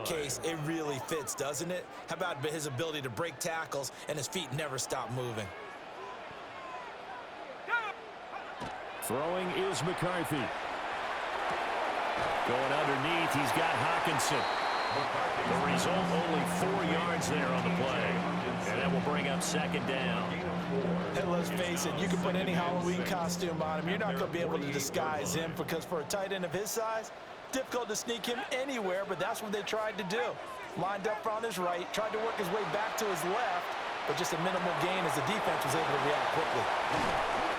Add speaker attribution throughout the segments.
Speaker 1: case, it really fits, doesn't it? How about his ability to break tackles and his feet never stop moving?
Speaker 2: Throwing is McCarthy. Going underneath, he's got Hawkinson. The result, only 4 yards there on the play. And that will bring up second down.
Speaker 1: Hey, let's face it, you can put any Halloween costume on him. You're not going to be able to disguise him because for a tight end of his size, difficult to sneak him anywhere, but that's what they tried to do. Lined up on his right, tried to work his way back to his left, but just a minimal gain as the defense was able to react quickly.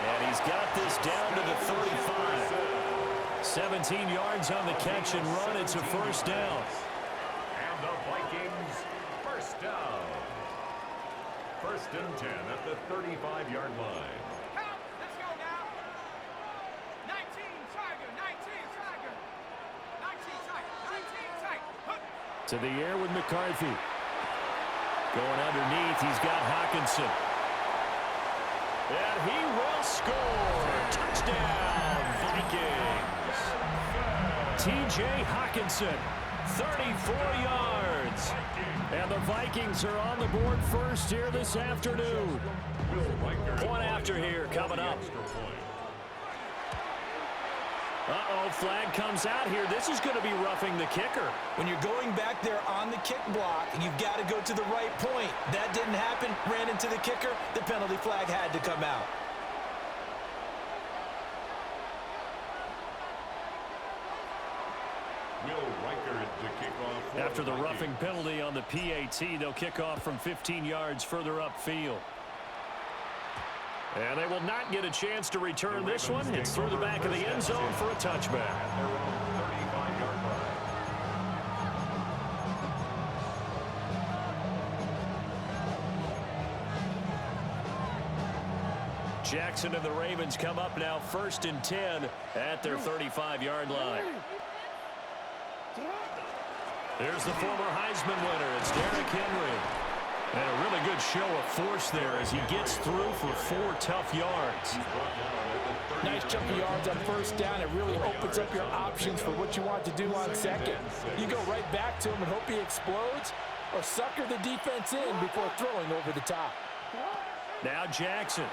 Speaker 2: And he's got this down to the 35. 17 yards on the catch and run. It's a first down.
Speaker 3: And the Vikings first down. First and 10 at the 35-yard line.
Speaker 4: Let's go now. 19 Tiger, 19 Tiger. 19 Tiger, 19 Tiger.
Speaker 2: To the air with McCarthy. Going underneath, he's got Hawkinson. And he will score. Touchdown, Vikings. T.J. Hawkinson, 34 yards. And the Vikings are on the board first here this afternoon. Point after here coming up. Uh-oh, flag comes out here. This is going to be roughing the kicker.
Speaker 1: When you're going back there on the kick block, you've got to go to the right point. That didn't happen. Ran into the kicker. The penalty flag had to come out.
Speaker 2: After the roughing penalty on the PAT, they'll kick off from 15 yards further upfield. And they will not get a chance to return this one. It's through the back of the end zone for a touchback. Jackson and the Ravens come up now first and 10 at their 35-yard line. There's the former Heisman winner. It's Derrick Henry. And a really good show of force there as he gets through for 4 tough yards.
Speaker 1: Nice chunk of yards on first down. It really opens up your options for what you want to do on second. You go right back to him and hope he explodes, or sucker the defense in before throwing over the top.
Speaker 2: Now Jackson.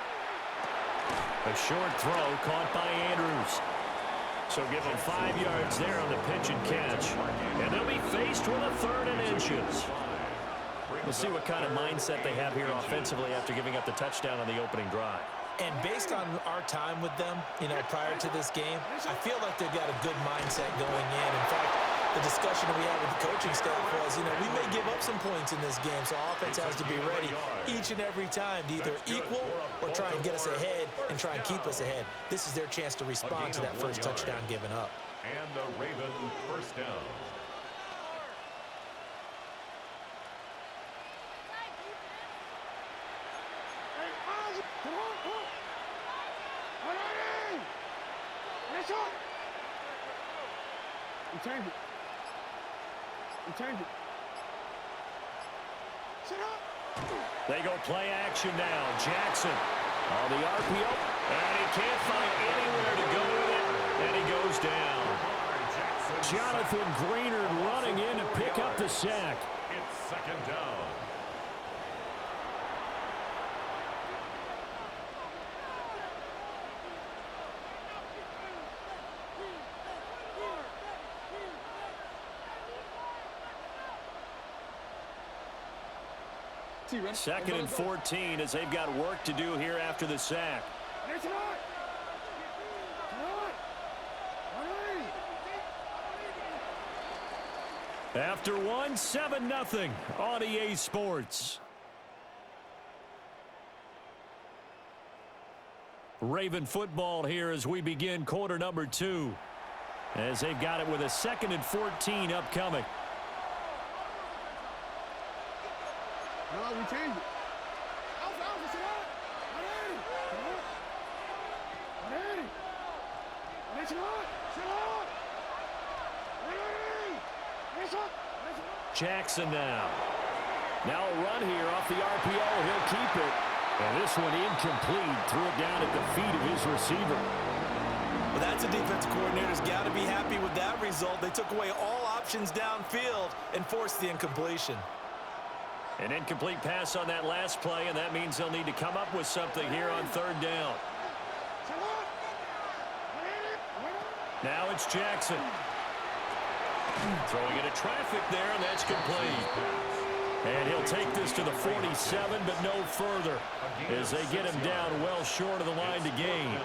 Speaker 2: A short throw caught by Andrews. So give them 5 yards there on the pitch and catch. And they'll be faced with a 3rd and inches. We'll see what kind of mindset they have here offensively after giving up the touchdown on the opening drive.
Speaker 1: And based on our time with them, prior to this game, I feel like they've got a good mindset going in. In fact, the discussion that we had with the coaching staff was, we may give up some points in this game, so offense has to be ready each and every time to either equal or try and get us ahead and try and keep us ahead. This is their chance to respond to that first touchdown given up.
Speaker 3: And the Raven first down.
Speaker 4: Change it. Sit up.
Speaker 2: They go play action now. Jackson on the RPO. And he can't find anywhere to go with it. And he goes down. Jonathan Greenard running in to pick up the sack.
Speaker 3: It's second down.
Speaker 2: Second and 14 as they've got work to do here after the sack. After one, 7-0 on EA Sports. Raven football here as we begin quarter number 2. As they've got it with a 2nd and 14 upcoming.
Speaker 4: No, we changed it.
Speaker 2: Jackson now. Now a run here off the RPO. He'll keep it. And this one incomplete. Threw it down at the feet of his receiver.
Speaker 1: Well, that's a defensive coordinator's got to be happy with that result. They took away all options downfield and forced the incompletion.
Speaker 2: An incomplete pass on that last play, and that means they'll need to come up with something here on third down. Now it's Jackson. Throwing into traffic there, and that's complete. And he'll take this to the 47, but no further, as they get him down well short of the line to gain.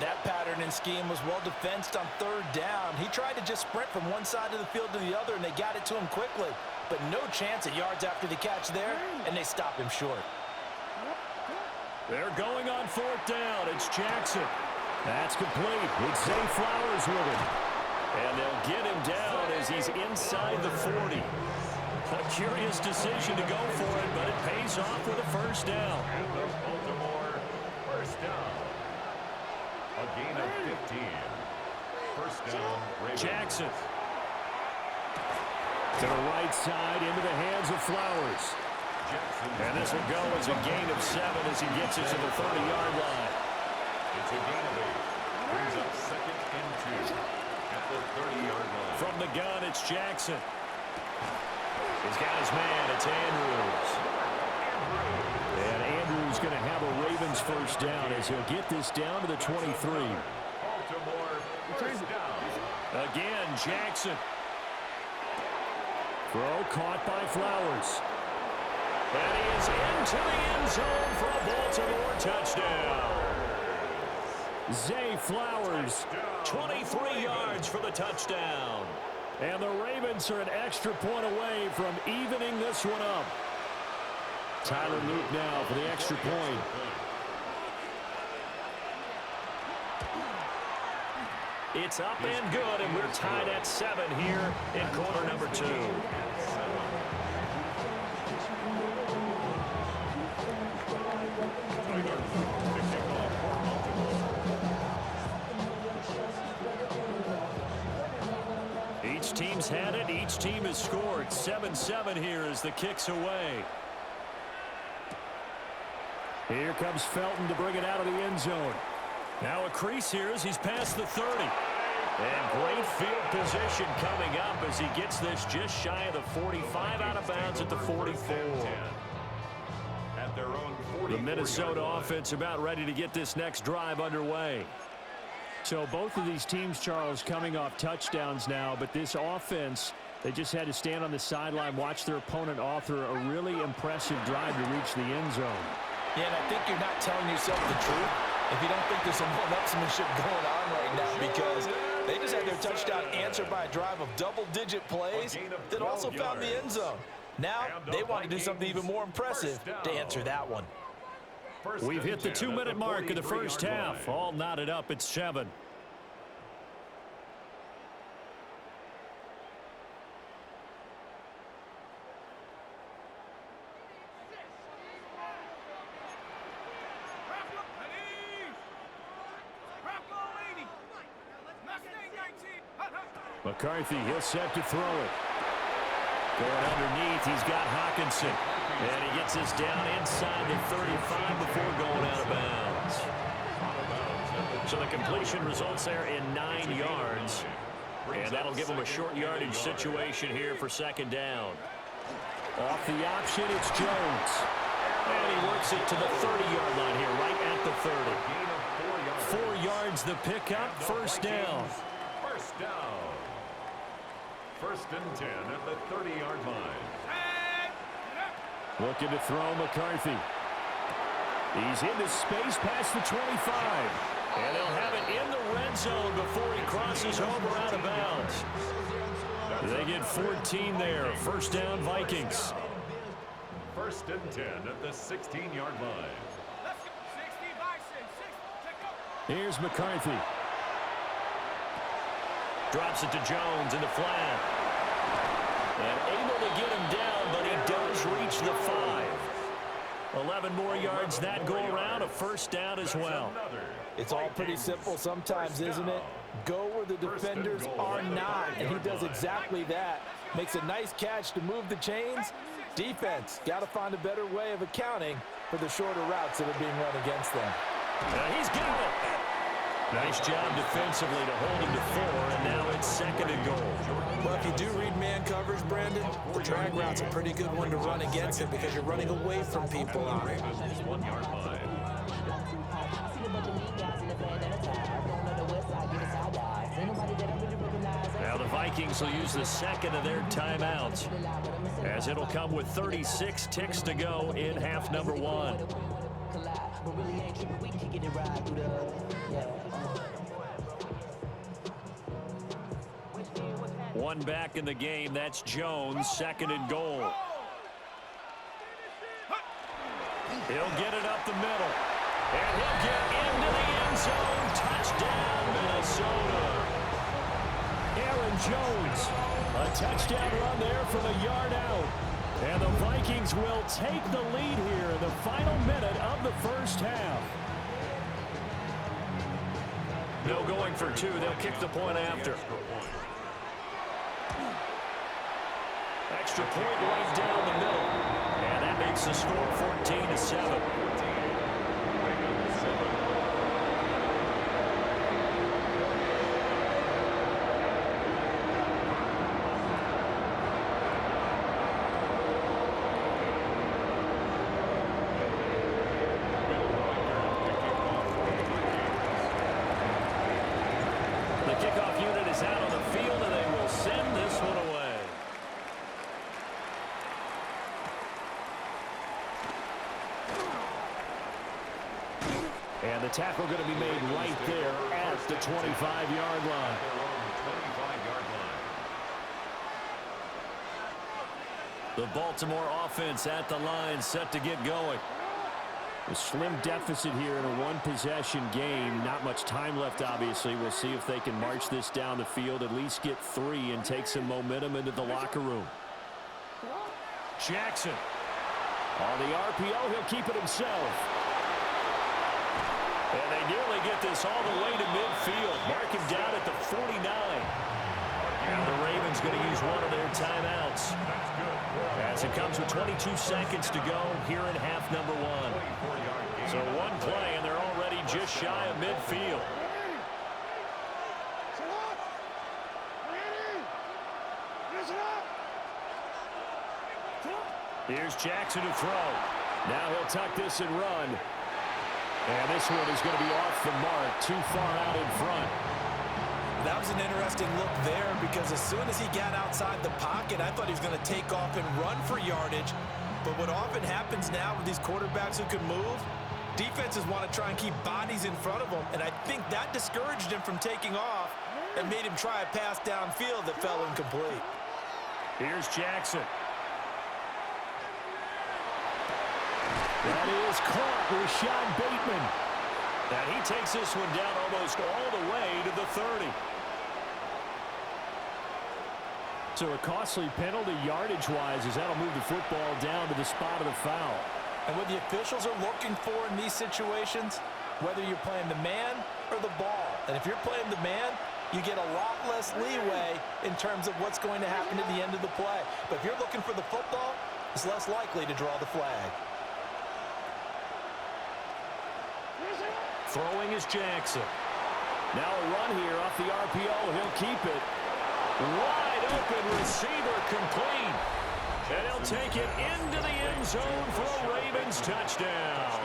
Speaker 1: That pattern and scheme was well defensed on third down. He tried to just sprint from one side of the field to the other, and they got it to him quickly. But no chance at yards after the catch there, and they stop him short.
Speaker 2: They're going on fourth down. It's Jackson. That's complete with Zay Flowers with him. And they'll get him down as he's inside the 40. A curious decision to go for it, but it pays off with a first down.
Speaker 3: And the Baltimore first down. A gain of 15. First down, Ravens.
Speaker 2: Jackson. To the right side, into the hands of Flowers. And this will go as a gain of 7 as he gets it to the 30-yard line.
Speaker 3: It's a gain of 8. Brings up second and 2 at the 30-yard line.
Speaker 2: From the gun, it's Jackson. He's got his man. It's Andrews. And Andrews going to have a Ravens first down as he'll get this down to the 23.
Speaker 3: Baltimore first down.
Speaker 2: Again, Jackson. Throw caught by Flowers. And he is into the end zone for a Baltimore touchdown. Zay Flowers, 23 yards for the touchdown. And the Ravens are an extra point away from evening this one up. Tyler Luke now for the extra point. It's up and good, and we're tied at 7 here in quarter number 2. Each team's had it. Each team has scored. 7-7 here as the kick's away. Here comes Felton to bring it out of the end zone. Now a crease here as he's past the 30. And great field position coming up as he gets this just shy of the 45, out of bounds at the 44.
Speaker 3: At their own
Speaker 2: The Minnesota offense about ready to get this next drive underway. So both of these teams, Charles, coming off touchdowns now, but this offense, they just had to stand on the sideline, watch their opponent author a really impressive drive to reach the end zone.
Speaker 1: Yeah, and I think you're not telling yourself the truth if you don't think there's some one-upsmanship going on right now, because they just had their touchdown answered by a drive of double-digit plays that also found the end zone. Now they want to do something even more impressive to answer that one.
Speaker 2: We've hit the 2-minute mark of the first half. All knotted up at 7. McCarthy, he'll set to throw it. Going underneath, he's got Hawkinson. And he gets this down inside the 35 before going out of bounds. So the completion results there in 9 yards. And that'll give him a short yardage situation here for second down. Off the option, it's Jones. And he works it to the 30-yard line here, right at the 30. 4 yards the pickup, first down.
Speaker 3: First down. First and 10 at the 30-yard line.
Speaker 2: Looking to throw McCarthy. He's into space past the 25. And they'll have it in the red zone before he crosses over out of bounds. They get 14 there. First down, Vikings.
Speaker 3: First and 10 at the 16-yard line.
Speaker 2: Here's McCarthy. Drops it to Jones in the flat. And able to get him down, but he does reach the 5. 11 more yards that go around, a first down as well.
Speaker 1: It's all pretty simple sometimes, isn't it? Go where the defenders are not, and he does exactly that. Makes a nice catch to move the chains. Defense got to find a better way of accounting for the shorter routes that are being run against them.
Speaker 2: He's got it. Nice job defensively to hold him to 4, and now it's 2nd and goal.
Speaker 1: Well, if you do read man coverage, Brandon, the drag route's a pretty good one to run against it because you're running away from people on it.
Speaker 3: 1 yard line.
Speaker 2: Now the Vikings will use the 2nd of their timeouts, as it'll come with 36 ticks to go in half number 1. One back in the game. That's Jones, 2nd and goal. He'll get it up the middle. And he'll get into the end zone. Touchdown, Minnesota. Aaron Jones, a touchdown run there from a yard out. And the Vikings will take the lead here in the final minute of the first half. No going for 2. They'll kick the point after. Extra point right down the middle. And that makes the score 14-7. The kickoff unit is out on the field, and they will send this one away. And the tackle going to be made right there at the 25-yard line. The Baltimore offense at the line, set to get going. A slim deficit here in a one-possession game. Not much time left, obviously. We'll see if they can march this down the field, at least get 3, and take some momentum into the locker room. Jackson. On the RPO, he'll keep it himself. And they nearly get this all the way to midfield. Mark him down at the 49. And the Ravens going to use one of their timeouts, as it comes with 22 seconds to go here in half number 1. So one play, and they're already just shy of midfield. Here's Jackson to throw. Now he'll tuck this and run. And this one is going to be off the mark, too far out in front.
Speaker 1: That was an interesting look there because as soon as he got outside the pocket, I thought he was going to take off and run for yardage. But what often happens now with these quarterbacks who can move, defenses want to try and keep bodies in front of them, and I think that discouraged him from taking off and made him try a pass downfield that fell incomplete.
Speaker 2: Here's Jackson. That is caught, Rashad Bateman. And he takes this one down almost all the way to the 30. So a costly penalty yardage-wise, as that'll move the football down to the spot of the foul.
Speaker 1: And what the officials are looking for in these situations, whether you're playing the man or the ball, and if you're playing the man, you get a lot less leeway in terms of what's going to happen at the end of the play. But if you're looking for the football, it's less likely to draw the flag.
Speaker 2: Throwing is Jackson. Now a run here off the RPO. He'll keep it. Wide open receiver complete. And he'll take it into the end zone for a Ravens touchdown.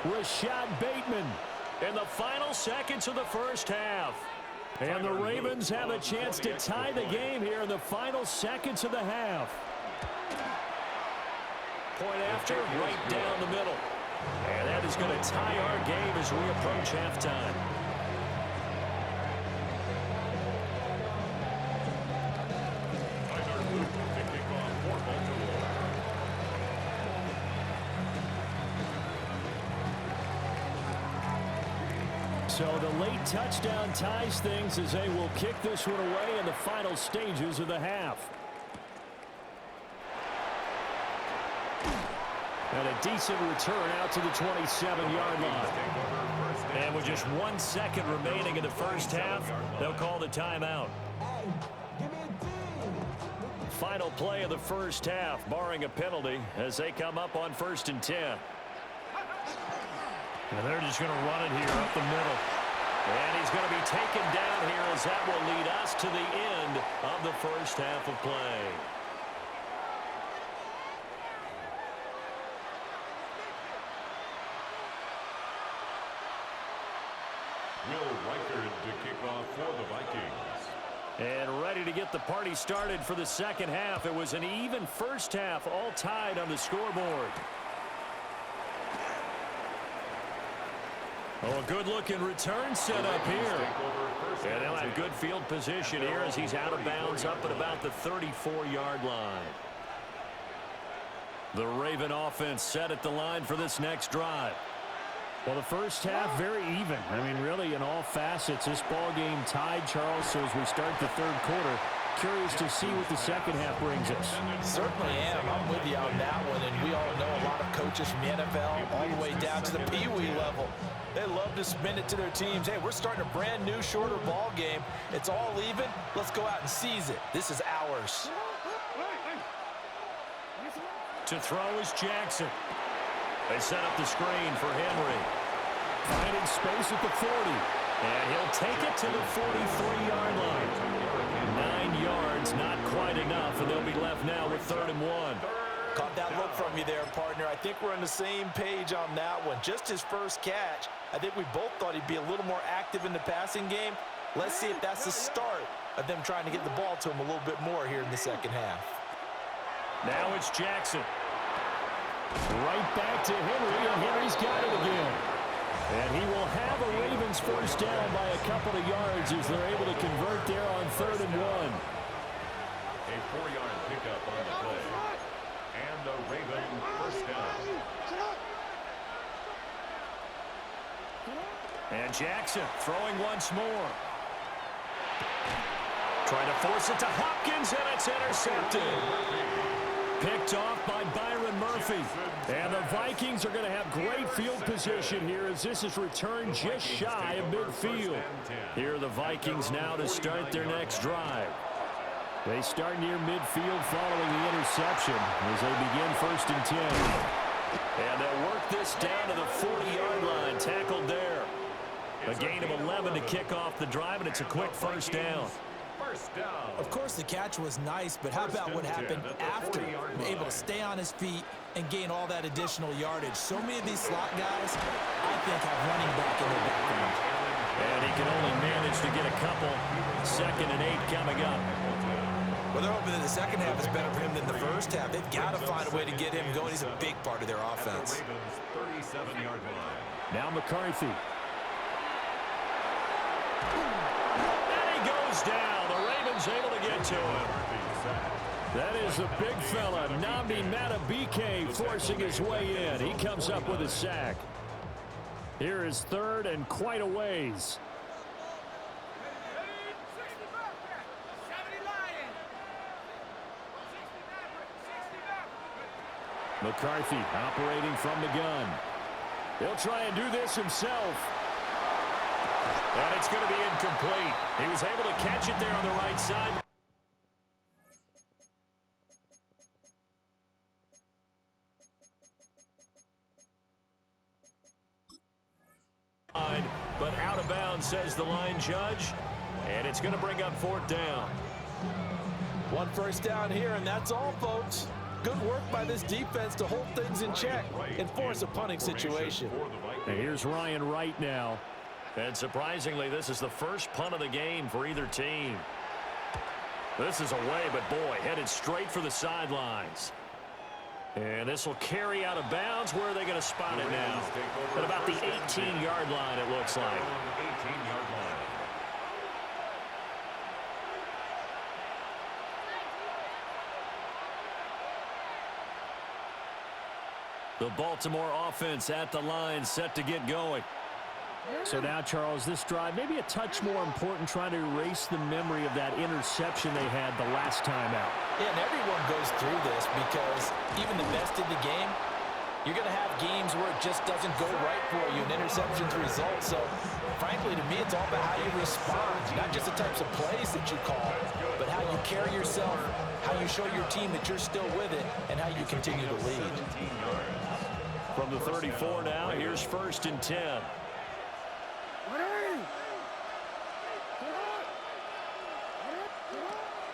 Speaker 2: Rashad Bateman in the final seconds of the first half. And the Ravens have a chance to tie the game here in the final seconds of the half. Point after, right down the middle. And that is going to tie our game as we approach halftime. So the late touchdown ties things as they will kick this one away in the final stages of the half. And a decent return out to the 27-yard line. And with just 1 second remaining in the first half, they'll call the timeout. Final play of the first half, barring a penalty, as they come up on 1st and 10. And they're just going to run it here up the middle. And he's going to be taken down here as that will lead us to the end of the first half of play.
Speaker 3: Will Reichard to kick off for the Vikings.
Speaker 2: And ready to get the party started for the second half. It was an even first half, all tied on the scoreboard. Oh, a good-looking return set up here. And they'll have good field position here as he's out of bounds up at about the 34-yard line. The Raven offense set at the line for this next drive.
Speaker 5: Well, the first half, very even. I mean, really, in all facets, this ball game tied, Charles. So as we start the third quarter, curious to see what the second half brings us.
Speaker 1: Certainly am. I'm with you on that one. And we all know a lot of coaches from the NFL all the way down to the Pee-wee level. They love to spin it to their teams. Hey, we're starting a brand new, shorter ball game. It's all even. Let's go out and seize it. This is ours.
Speaker 2: To throw is Jackson. They set up the screen for Henry.
Speaker 5: Finding space at the 40.
Speaker 2: And he'll take it to the 43-yard line. 9 yards, not quite enough, and they'll be left now with 3rd and 1.
Speaker 1: Caught that look from you there, partner. I think we're on the same page on that one. Just his first catch. I think we both thought he'd be a little more active in the passing game. Let's see if that's the start of them trying to get the ball to him a little bit more here in the second half.
Speaker 2: Now it's Jackson.
Speaker 5: Right back to Henry, and Henry's got it again.
Speaker 2: And he will have a Ravens first down by a couple of yards as they're able to convert there on 3rd and 1.
Speaker 3: A 4-yard pickup on the play. And the Raven first down.
Speaker 2: And Jackson throwing once more. Trying to force it to Hopkins, and it's intercepted. Picked off by Byron Murphy.
Speaker 5: And the Vikings are going to have great field position here as this is returned just shy of midfield.
Speaker 2: Here are the Vikings now to start their next drive.
Speaker 5: They start near midfield following the interception as they begin 1st and 10.
Speaker 2: And they'll work this down to the 40-yard line, tackled there. A gain of 11 to kick off the drive, and it's a quick first down.
Speaker 1: Of course, the catch was nice, but how about what happened after? Able to stay on his feet and gain all that additional yardage. So many of these slot guys, I think, have running back in their background.
Speaker 2: And he can only manage to get a couple. 2nd and 8 coming up.
Speaker 1: Well, they're hoping that the second half is better for him than the first half. They've got to find a way to get him going. He's a big part of their offense.
Speaker 5: Now McCarthy.
Speaker 2: And he goes down. The Ravens able to get to him.
Speaker 5: That is the big fella, Nnamdi Madubuike, forcing his way in. He comes up with a sack. Here is 3rd and quite a ways. McCarthy operating from the gun. He'll try and do this himself.
Speaker 2: And it's going to be incomplete. He was able to catch it there on the right side. But out of bounds, says the line judge. And it's going to bring up 4th down.
Speaker 1: 1 first down here, and that's all, folks. Good work by this defense to hold things in check and force a punting situation.
Speaker 5: And here's Ryan Wright now.
Speaker 2: And surprisingly, this is the first punt of the game for either team. This is away, but boy, headed straight for the sidelines. And this will carry out of bounds. Where are they going to spot it now? At about the 18-yard line, it looks like.
Speaker 3: 18-yard line.
Speaker 2: The Baltimore offense at the line, set to get going.
Speaker 5: So now, Charles, this drive maybe a touch more important, trying to erase the memory of that interception they had the last time out.
Speaker 1: Yeah, and everyone goes through this because even the best in the game, you're going to have games where it just doesn't go right for you, and interceptions result. So, frankly, to me, it's all about how you respond, not just the types of plays that you call, but how you carry yourself, how you show your team that you're still with it, and how you continue to lead.
Speaker 2: From the 34 now, here's 1st and 10.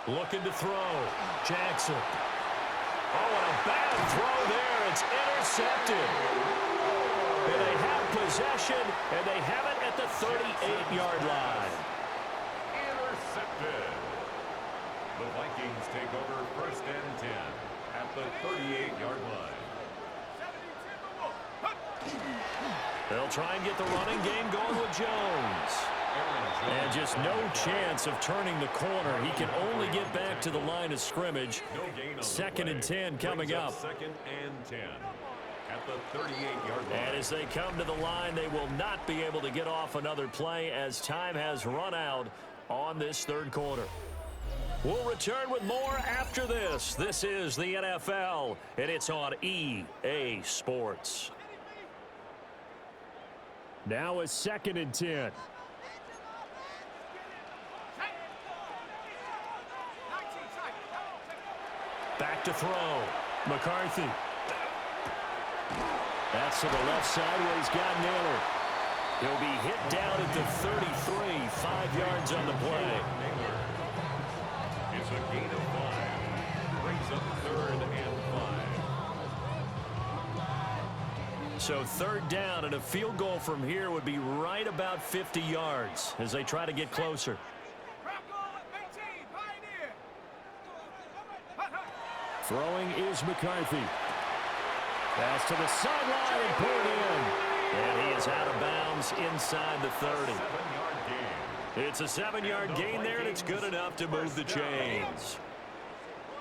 Speaker 2: Looking to throw. Jackson. Oh, and a bad throw there. It's intercepted. And they have possession, and they have it at the 38-yard line.
Speaker 3: Intercepted. The Vikings take over 1st and 10 at the 38-yard line.
Speaker 2: They'll try and get the running game going with Jones. And just no chance of turning the corner. He can only get back to the line of scrimmage. 2nd and 10 coming up.
Speaker 3: 2nd and 10 at the 38-yard line.
Speaker 2: And as they come to the line, they will not be able to get off another play as time has run out on this 3rd quarter. We'll return with more after this. This is the NFL, and it's on EA Sports.
Speaker 5: Now a 2nd and 10.
Speaker 2: Back to throw.
Speaker 5: McCarthy. That's to the left side where he's got Naylor.
Speaker 2: He'll be hit down at the 33, 5 yards on the play.
Speaker 3: It's a gain of 5. Brings up 3rd and 5.
Speaker 2: So 3rd down, and a field goal from here would be right about 50 yards as they try to get closer.
Speaker 5: Throwing is McCarthy. Pass to the sideline and pulled in.
Speaker 2: And he is out of bounds inside the 30.
Speaker 3: 7-yard gain.
Speaker 2: It's a 7-yard gain there, and it's good enough to move the chains.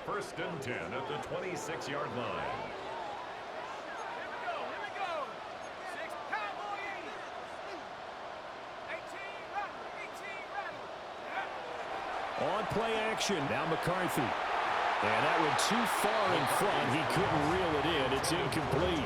Speaker 3: 1st and 10 at the 26-yard line.
Speaker 5: On play action. Now McCarthy. And that went too far in front. He couldn't reel it in. It's incomplete.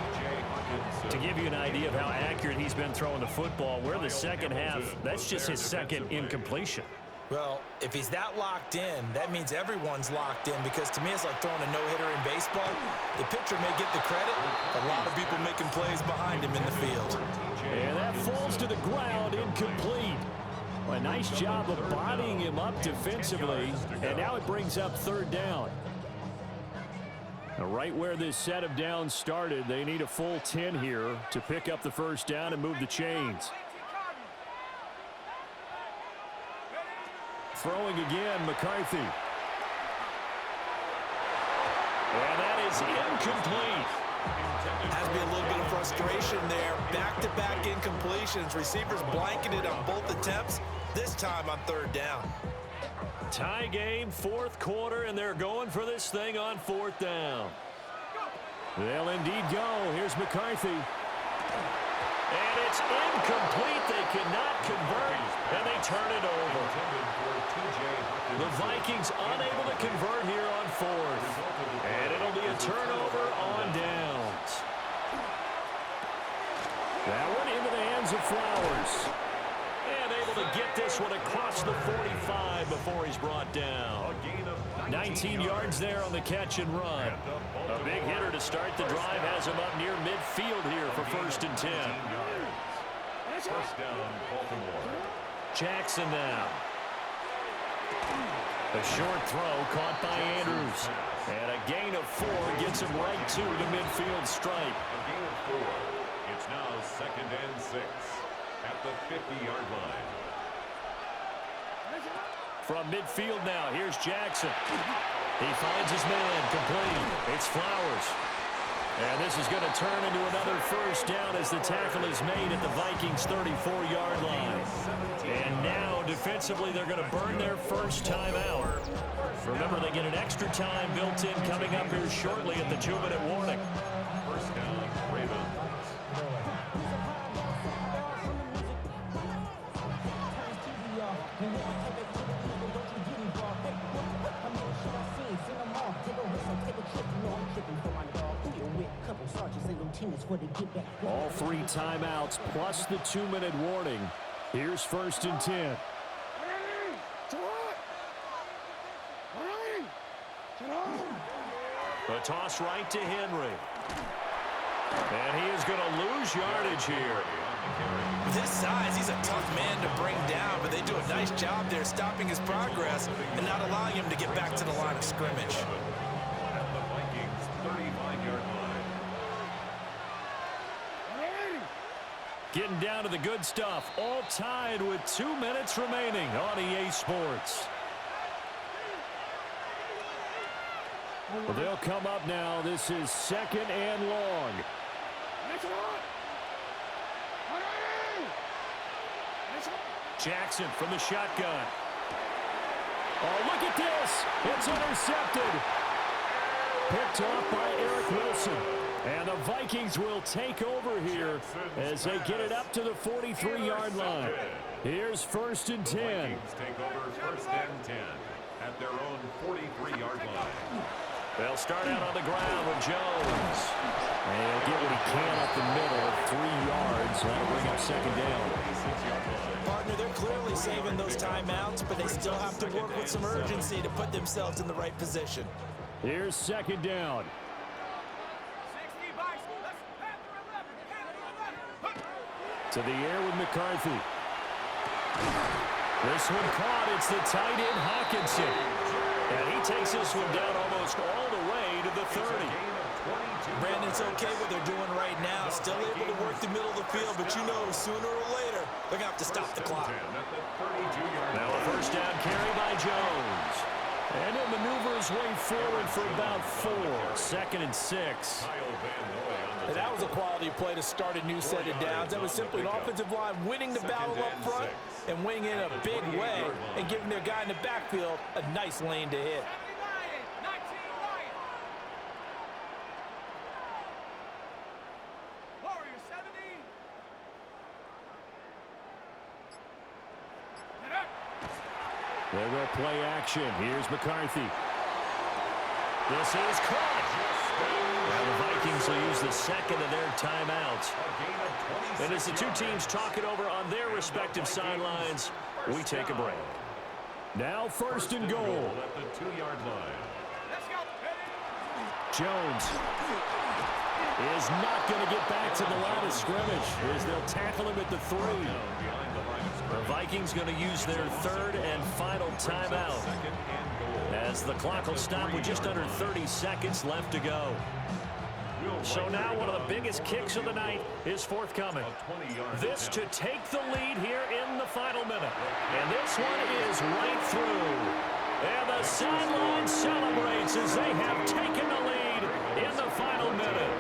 Speaker 2: To give you an idea of how accurate he's been throwing the football, we're the 2nd half. That's just his 2nd incompletion.
Speaker 1: Well, if he's that locked in, that means everyone's locked in, because to me it's like throwing a no-hitter in baseball. The pitcher may get the credit, a lot of people making plays behind him in the field.
Speaker 5: And that falls to the ground, incomplete. A nice job of bodying him up defensively, and now it brings up 3rd down. Now, right where this set of downs started, they need a full 10 here to pick up the 1st down and move the chains. Throwing again, McCarthy.
Speaker 2: And that is incomplete.
Speaker 1: Has to be a little bit of frustration there. Back-to-back incompletions. Receivers blanketed on both attempts, this time on 3rd down.
Speaker 2: Tie game, 4th quarter, and they're going for this thing on 4th down.
Speaker 5: They'll indeed go. Here's McCarthy.
Speaker 2: And it's incomplete. They cannot convert, and they turn it over. The Vikings unable to convert here on 4th. And it'll be a turnover on downs.
Speaker 5: That one into the hands of Flowers.
Speaker 2: And able to get this one across the 45 before he's brought down. 19 yards there on the catch and run. A big hitter to start the drive has him up near midfield here for 1st and 10.
Speaker 3: 1st down, Baltimore.
Speaker 2: Jackson now. A short throw caught by Andrews. And a gain of 4 gets him right to the midfield stripe.
Speaker 3: A gain of 4. It's now 2nd and 6 at the 50-yard line.
Speaker 2: From midfield now, here's Jackson. He finds his man, complete. It's Flowers. And this is going to turn into another 1st down as the tackle is made at the Vikings' 34-yard line. And now, defensively, they're going to burn their 1st time out. Remember, they get an extra time built in coming up here shortly at the 2-minute warning.
Speaker 3: 1st down, Ravens.
Speaker 5: All 3 timeouts plus the 2-minute warning. Here's 1st and 10.
Speaker 2: A toss right to Henry. And he is going to lose yardage here.
Speaker 1: With his size, he's a tough man to bring down, but they do a nice job there stopping his progress and not allowing him to get back to the line of scrimmage.
Speaker 3: At the Vikings' 35-yard line.
Speaker 5: Getting down to the good stuff. All tied with 2 minutes remaining on EA Sports. Well, they'll come up now. This is 2nd and long. Jackson from the shotgun. Oh, look at this. It's intercepted. Picked off by Eric Wilson. And the Vikings will take over here as they get it up to the 43-yard line. Here's 1st and 10.
Speaker 3: Vikings take over 1st and 10 at their own 43-yard line.
Speaker 2: They'll start out on the ground with Jones.
Speaker 5: And he'll get what he can up the middle at 3 yards. That'll bring up 2nd down.
Speaker 1: Partner, they're clearly saving those timeouts, but they still have to work with some urgency to put themselves in the right position.
Speaker 5: Here's 2nd down.
Speaker 4: 60 Vikes. Let's Panther 11.
Speaker 5: To the air with McCarthy. This one caught. It's the tight end Hawkinson.
Speaker 2: And he takes this one down almost all the way to the 30.
Speaker 1: Brandon, it's okay what they're doing right now. Still able to work the middle of the field, but you know sooner or later they're going to have to stop the clock.
Speaker 2: Now a 1st down carry by Jones.
Speaker 5: And he'll maneuver his way forward for about 4. 2nd and 6.
Speaker 1: And that was a quality play to start a new set of downs. That was simply an offensive line winning the battle up front and winning in a big way and giving their guy in the backfield a nice lane to hit.
Speaker 4: 19 Lions. Warriors 70. Get up.
Speaker 5: They'll go play action. Here's McCarthy.
Speaker 2: This is caught. Now the Vikings will use the 2nd of their timeouts. And as the two teams talk it over on their respective sidelines, we take a break.
Speaker 5: Now 1st and goal.
Speaker 3: At the 2-yard line.
Speaker 4: Let's go.
Speaker 5: Jones is not going to get back to the line of scrimmage as they'll tackle him at the 3.
Speaker 2: The Vikings going to use their 3rd and final timeout as the clock will stop with just under 30 seconds left to go. So now one of the biggest kicks of the night is forthcoming. This to take the lead here in the final minute. And this one is right through. And the sideline celebrates as they have taken the lead in the final minute.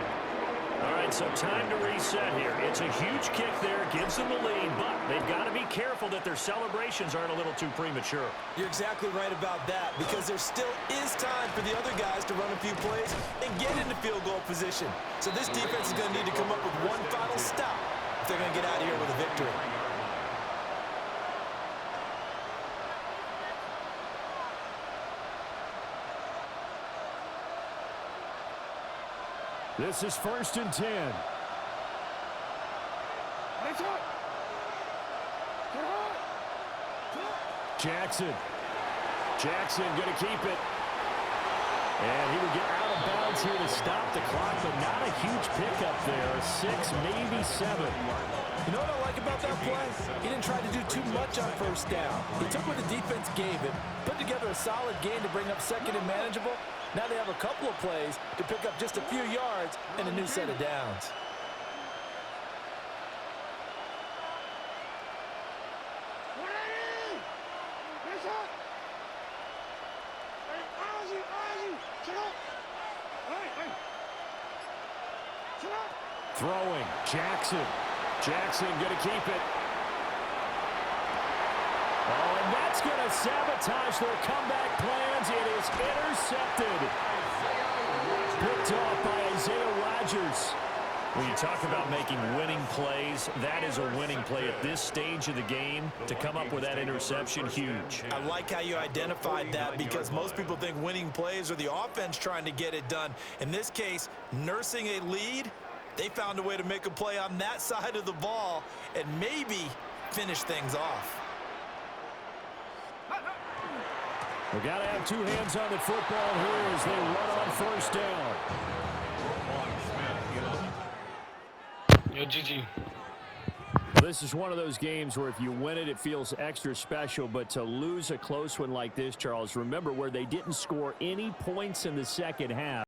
Speaker 2: All right, so time to reset here. It's a huge kick there, gives them the lead, but they've got to be careful that their celebrations aren't a little too premature.
Speaker 1: You're exactly right about that because there still is time for the other guys to run a few plays and get into field goal position. So this defense is going to need to come up with one final stop if they're going to get out of here with a victory.
Speaker 5: This is 1st and 10. Jackson. Jackson going to keep it. And he would get out of bounds here to stop the clock, but not a huge pickup there. 6, maybe 7.
Speaker 1: You know what I like about that play? He didn't try to do too much on 1st down. He took what the defense gave him, put together a solid game to bring up 2nd and manageable. Now they have a couple of plays to pick up just a few yards and a new set of downs.
Speaker 5: Throwing. Jackson. Jackson going to keep it. Oh, and that's going to sabotage their comeback plans. It is intercepted. Picked off by Isaiah Rodgers.
Speaker 2: When you talk about making winning plays, that is a winning play at this stage of the game. To come up with that interception, huge.
Speaker 1: I like how you identified that because most people think winning plays are the offense trying to get it done. In this case, nursing a lead, they found a way to make a play on that side of the ball and maybe finish things off.
Speaker 5: We've got to have two hands on the football here as they run on 1st down.
Speaker 6: Yo, Gigi.
Speaker 5: Well, this is one of those games where if you win it, it feels extra special. But to lose a close one like this, Charles, remember where they didn't score any points in the second half.